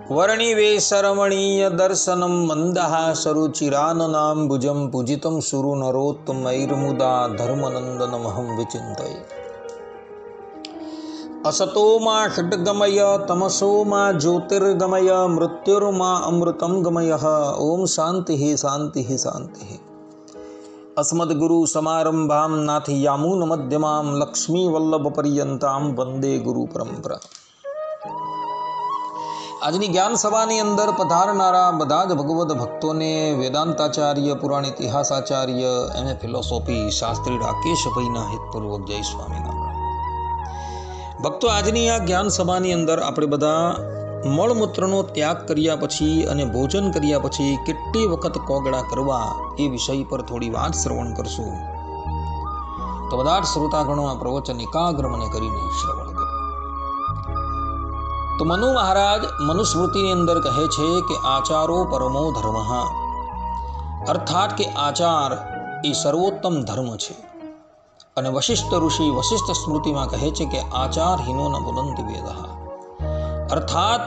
वर्णिवेशरमणीय दर्शनं मन्दहासरुचिराननाम्बुजं पूजितं सुरनरोत्तमैर्मुदा धर्मनन्दनमहं विचिन्तये। असतो मा षड्गमय तमसो मा ज्योतिर्गमय मृत्युर्मा अमृतं गमयः। ओम शांति शांति शांति। अस्मद्गुरु समारंभां नाथयामुन मध्यमां लक्ष्मीवल्लभपर्यन्तां वंदे गुरु परंपरा। આજની જ્ઞાન સભાની અંદર પધારનારા બધા જ ભગવદ ભક્તોને વેદાંતાચાર્ય, પુરાણ ઇતિહાસાચાર્ય, એમ એ ફિલોસોફી શાસ્ત્રી રાકેશભાઈના હિતપૂર્વક જય સ્વામિનારાયણ. ભક્તો, આજની આ જ્ઞાન સભાની અંદર આપણે બધા મળમૂત્રનો ત્યાગ કર્યા પછી અને ભોજન કર્યા પછી કેટલી વખત કોગળા કરવા એ વિષય પર થોડી વાત શ્રવણ કરશું. તો બધા જ શ્રોતાગણો આ પ્રવચન એકાગ્ર મને કરીને શ્રવણ કરો. તો મનુ મહારાજ મનુસ્મૃતિની અંદર કહે છે કે આચારો પરમો ધર્મ, અર્થાત કે આચાર એ સર્વોત્તમ ધર્મ છે. અને વશિષ્ઠ ઋષિ વશિષ્ઠ સ્મૃતિમાં કહે છે કે આચારહીનો ન પુનંતિ વેદ, અર્થાત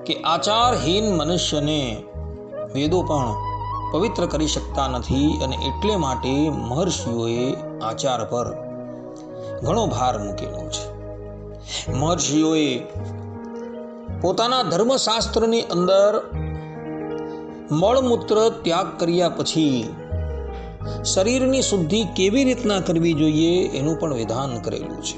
કે આચારહીન મનુષ્યને વેદો પણ પવિત્ર કરી શકતા નથી. અને એટલે માટે મહર્ષિઓએ આચાર પર ઘણો ભાર મૂકેલો છે. મહર્ષિઓએ પોતાના ધર્મશાસ્ત્રની અંદર મળમૂત્ર ત્યાગ કર્યા પછી શરીરની શુદ્ધિ કેવી રીતના કરવી જોઈએ એનું પણ વિધાન કરેલું છે.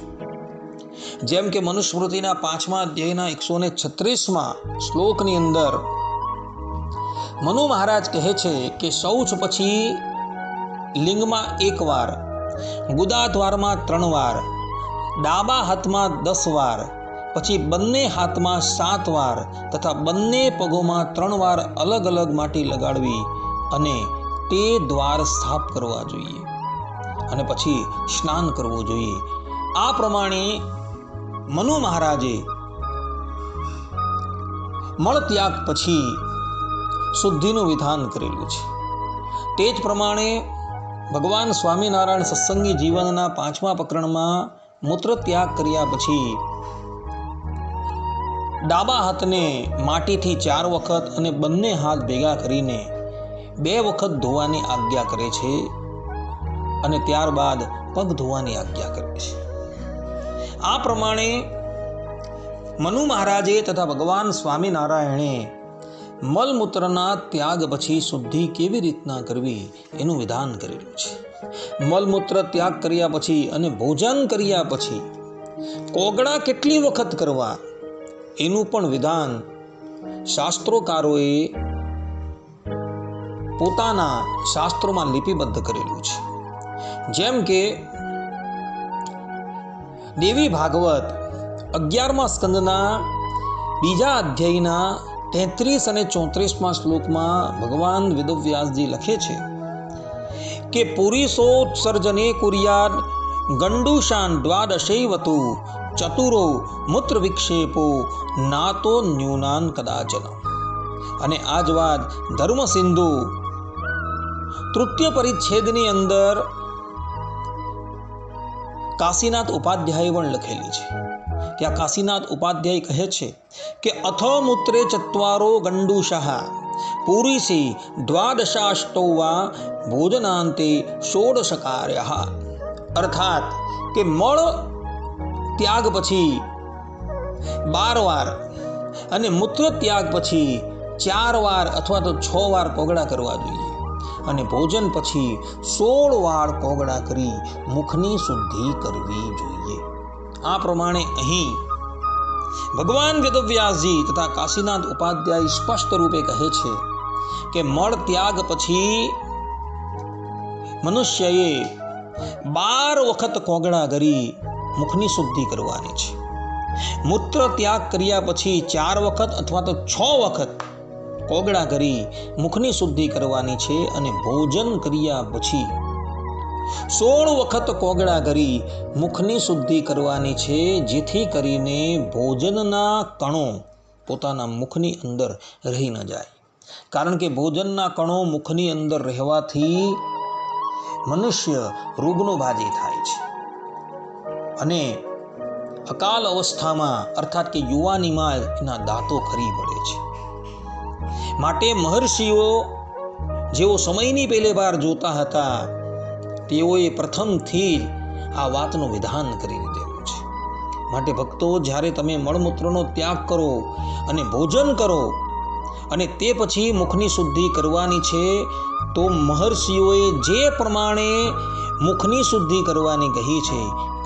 જેમ કે મનુસ્મૃતિના 5મા અધ્યાયના 136મા શ્લોકની અંદર મનુ મહારાજ કહે છે કે શૌચ પછી લિંગમાં 1 વાર, ગુદાદ્વારમાં 3 વાર, ડાબા હાથમાં 10 વાર, પછી બંને હાથમાં 7 વાર તથા બંને પગોમાં 3 વાર અલગ અલગ માટી લગાડવી અને તે દ્વાર સાફ કરવા જોઈએ અને પછી સ્નાન કરવું જોઈએ. આ પ્રમાણે મનુ મહારાજે મળત્યાગ પછી શુદ્ધિનું વિધાન કરેલું છે. તે જ પ્રમાણે ભગવાન સ્વામિનારાયણ સત્સંગી જીવનના 5મા પ્રકરણમાં મૂત્ર ત્યાગ કર્યા પછી ડાબા હાથને માટીથી 4 વખત અને બંને હાથ ભેગા કરીને 2 વખત ધોવાની આજ્ઞા કરે છે અને ત્યારબાદ પગ ધોવાની આજ્ઞા કરે છે. આ પ્રમાણે મનુ મહારાજે તથા ભગવાન સ્વામિનારાયણે મળમૂત્રના ત્યાગ પછી શુદ્ધિ કેવી રીતના કરવી એનું વિધાન કરેલું છે. મળમૂત્ર ત્યાગ કર્યા પછી અને ભોજન કર્યા પછી કોગળા કેટલી વખત કરવા એનું પણ વિધાન શાસ્ત્રોકારોએ પોતાના શાસ્ત્રોમાં લિપિબદ્ધ કરેલું છે. જેમ કે દેવી ભાગવત 11મા સ્કંદના 2જા અધ્યાયના 33 અને 34મા શ્લોકમાં ભગવાન વેદવ્યાસજી લખે છે કે પુરીશોત્સર્જને કુર્યાદ ગંડુશાન દ્વાદશૈવતુ ચતુરો મૂત્ર વિક્ષેપો નાતો ન્યૂનાન કદાચન. અને આ જ વાત ધર્મ સિંધુ 3ય પરિચ્છેદની અંદર કાશીનાથ ઉપાધ્યાય પણ લખેલી છે. ત્યાં કાશીનાથ ઉપાધ્યાય કહે છે કે અથ મૂત્રે ચત્વારો ગંડુષઃ પુરીસી દ્વાદશાષ્ટૌ વા ભોજનાંતે ષોડશકાર્યઃ. અર્થાત કે મળ ત્યાગ પછી 12 વાર અને મૂત્ર ત્યાગ પછી 4 વાર અથવા તો 6 વાર કોગળા કરવા જોઈએ અને ભોજન પછી 16 વાર કોગળા કરી મુખની શુદ્ધિ કરવી જોઈએ. આ પ્રમાણે અહીં ભગવાન વેદવ્યાસજી તથા કાશીનાથ ઉપાધ્યાય સ્પષ્ટ રૂપે કહે છે કે મળ ત્યાગ પછી મનુષ્યએ 12 વખત કોગળા કરી મુખની શુદ્ધિ કરવાની છે. મૂત્ર ત્યાગ કર્યા પછી 4 વખત અથવા તો 6 વખત કોગળા કરી મુખની શુદ્ધિ કરવાની છે અને ભોજન કર્યા પછી 16 વખત કોગળા કરી મુખની શુદ્ધિ કરવાની છે, જેથી કરીને ભોજનના કણો પોતાના મુખની અંદર રહી ન જાય. કારણ કે ભોજનના કણો મુખની અંદર રહેવાથી મનુષ્ય રોગનો ભાજી થાય છે અને અકાલ અવસ્થામાં અર્થાત કે યુવાનીમાં એના દાંતો ખરી પડે છે. માટે મહર્ષિઓ જેઓ સમયની પહેલે વાર જોતા હતા તેઓએ પ્રથમથી જ આ વાતનું વિધાન કરી દીધેલું છે. માટે ભક્તો, જ્યારે તમે મળમૂત્રનો ત્યાગ કરો અને ભોજન કરો અને તે પછી મુખની શુદ્ધિ કરવાની છે, તો મહર્ષિઓએ જે પ્રમાણે મુખની શુદ્ધિ કરવાની કહી છે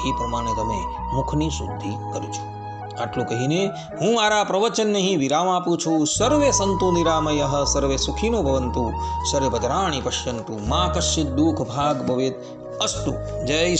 એ પ્રમાણે તમે મુખની શુદ્ધિ કરજો. આટલું કહીને હું મારા પ્રવચનને અહીં વિરામ આપું છું. સર્વે સંતુ નિરામયઃ, સર્વે સુખીનો ભવંતુ, સર્વે ભદ્રાણિ પશ્યન્તુ, મા કશ્ચિદ દુઃખ ભાગ ભવેત. અસ્તુ. જય